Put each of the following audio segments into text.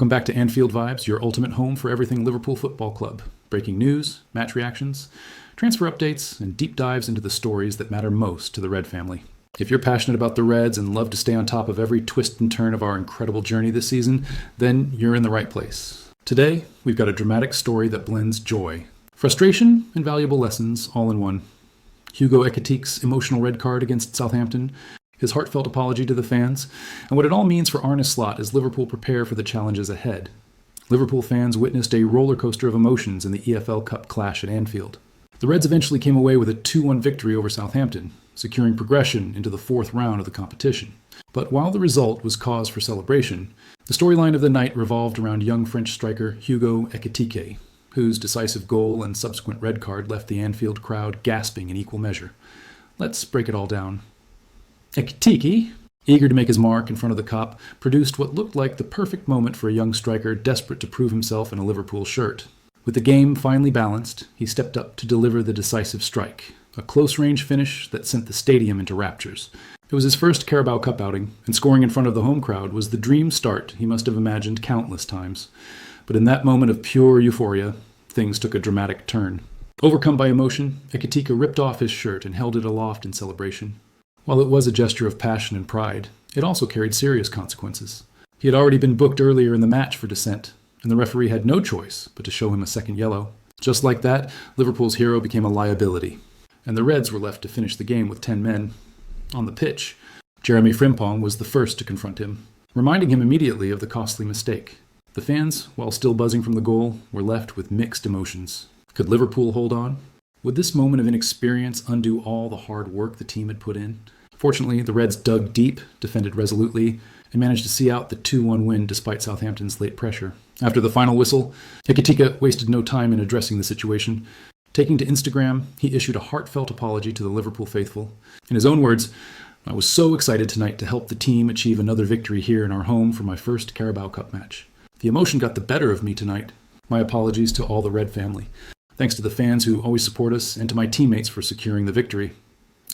Welcome back to Anfield Vibes, your ultimate home for everything Liverpool Football Club. Breaking news, match reactions, transfer updates, and deep dives into the stories that matter most to the Red family. If you're passionate about the Reds and love to stay on top of every twist and turn of our incredible journey this season, then you're in the right place. Today, we've got a dramatic story that blends joy, frustration, and valuable lessons all in one. Hugo Ekitike's emotional red card against Southampton, his heartfelt apology to the fans, and what it all means for Arne Slot as Liverpool prepare for the challenges ahead. Liverpool fans witnessed a roller coaster of emotions in the EFL Cup clash at Anfield. The Reds eventually came away with a 2-1 victory over Southampton, securing progression into the fourth round of the competition. But while the result was cause for celebration, the storyline of the night revolved around young French striker Hugo Ekitike, whose decisive goal and subsequent red card left the Anfield crowd gasping in equal measure. Let's break it all down. Ekitike, eager to make his mark in front of the Kop, produced what looked like the perfect moment for a young striker desperate to prove himself in a Liverpool shirt. With the game finally balanced, he stepped up to deliver the decisive strike, a close-range finish that sent the stadium into raptures. It was his first Carabao Cup outing, and scoring in front of the home crowd was the dream start he must have imagined countless times. But in that moment of pure euphoria, things took a dramatic turn. Overcome by emotion, Ekitike ripped off his shirt and held it aloft in celebration. While it was a gesture of passion and pride, it also carried serious consequences. He had already been booked earlier in the match for dissent, and the referee had no choice but to show him a second yellow. Just like that, Liverpool's hero became a liability, and the Reds were left to finish the game with 10 men. On the pitch, Jeremy Frimpong was the first to confront him, reminding him immediately of the costly mistake. The fans, while still buzzing from the goal, were left with mixed emotions. Could Liverpool hold on? Would this moment of inexperience undo all the hard work the team had put in? Fortunately, the Reds dug deep, defended resolutely, and managed to see out the 2-1 win despite Southampton's late pressure. After the final whistle, Ekitike wasted no time in addressing the situation. Taking to Instagram, he issued a heartfelt apology to the Liverpool faithful. In his own words, "I was so excited tonight to help the team achieve another victory here in our home for my first Carabao Cup match. The emotion got the better of me tonight. My apologies to all the Red family. Thanks to the fans who always support us and to my teammates for securing the victory."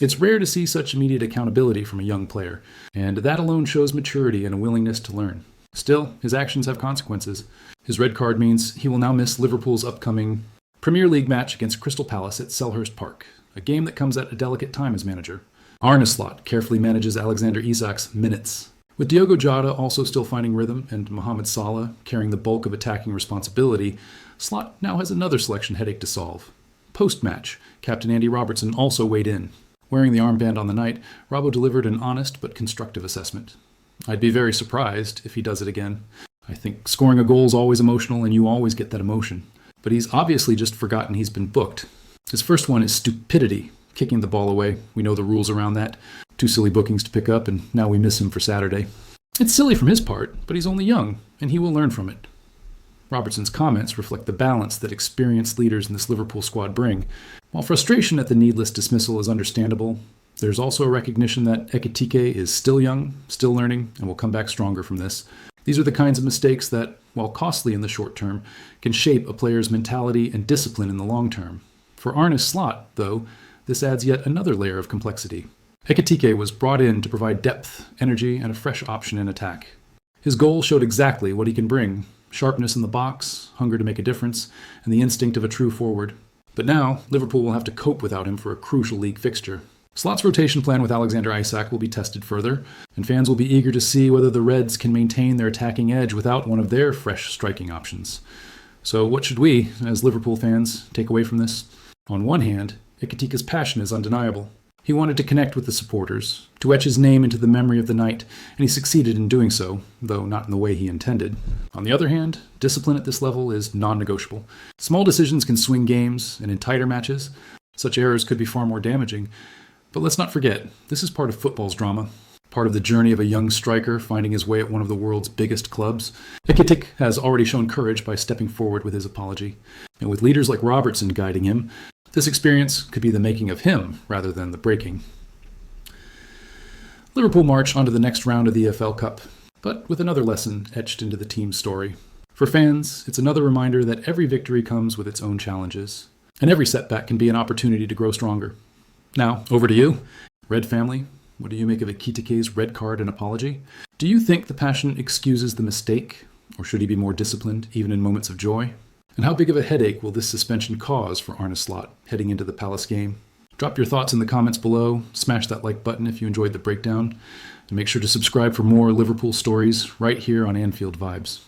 It's rare to see such immediate accountability from a young player, and that alone shows maturity and a willingness to learn. Still, his actions have consequences. His red card means he will now miss Liverpool's upcoming Premier League match against Crystal Palace at Selhurst Park, a game that comes at a delicate time as manager. Arne Slot carefully manages Alexander Isak's minutes. With Diogo Jota also still finding rhythm and Mohamed Salah carrying the bulk of attacking responsibility, Slot now has another selection headache to solve. Post-match, Captain Andy Robertson also weighed in. Wearing the armband on the night, Robbo delivered an honest but constructive assessment. "I'd be very surprised if he does it again. I think scoring a goal is always emotional and you always get that emotion. But he's obviously just forgotten he's been booked. His first one is stupidity, kicking the ball away. We know the rules around that. 2 silly bookings to pick up, and now we miss him for Saturday. It's silly from his part, but he's only young, and he will learn from it." Robertson's comments reflect the balance that experienced leaders in this Liverpool squad bring. While frustration at the needless dismissal is understandable, there's also a recognition that Ekitike is still young, still learning, and will come back stronger from this. These are the kinds of mistakes that, while costly in the short term, can shape a player's mentality and discipline in the long term. For Arne Slot, though, this adds yet another layer of complexity. Ekitike was brought in to provide depth, energy, and a fresh option in attack. His goal showed exactly what he can bring: sharpness in the box, hunger to make a difference, and the instinct of a true forward. But now, Liverpool will have to cope without him for a crucial league fixture. Slot's rotation plan with Alexander Isak will be tested further, and fans will be eager to see whether the Reds can maintain their attacking edge without one of their fresh striking options. So what should we, as Liverpool fans, take away from this? On one hand, Ekitike's passion is undeniable. He wanted to connect with the supporters, to etch his name into the memory of the night, and he succeeded in doing so, though not in the way he intended. On the other hand, discipline at this level is non-negotiable. Small decisions can swing games, and in tighter matches, such errors could be far more damaging. But let's not forget, this is part of football's drama, part of the journey of a young striker finding his way at one of the world's biggest clubs. Ekitike has already shown courage by stepping forward with his apology, and with leaders like Robertson guiding him, this experience could be the making of him rather than the breaking. Liverpool march onto the next round of the EFL Cup, but with another lesson etched into the team's story. For fans, it's another reminder that every victory comes with its own challenges, and every setback can be an opportunity to grow stronger. Now, over to you. Red family, what do you make of Ekitike's red card and apology? Do you think the passion excuses the mistake, Or should he be more disciplined, even in moments of joy? And how big of a headache will this suspension cause for Arne Slot heading into the Palace game? Drop your thoughts in the comments below, smash that like button if you enjoyed the breakdown, and make sure to subscribe for more Liverpool stories right here on Anfield Vibes.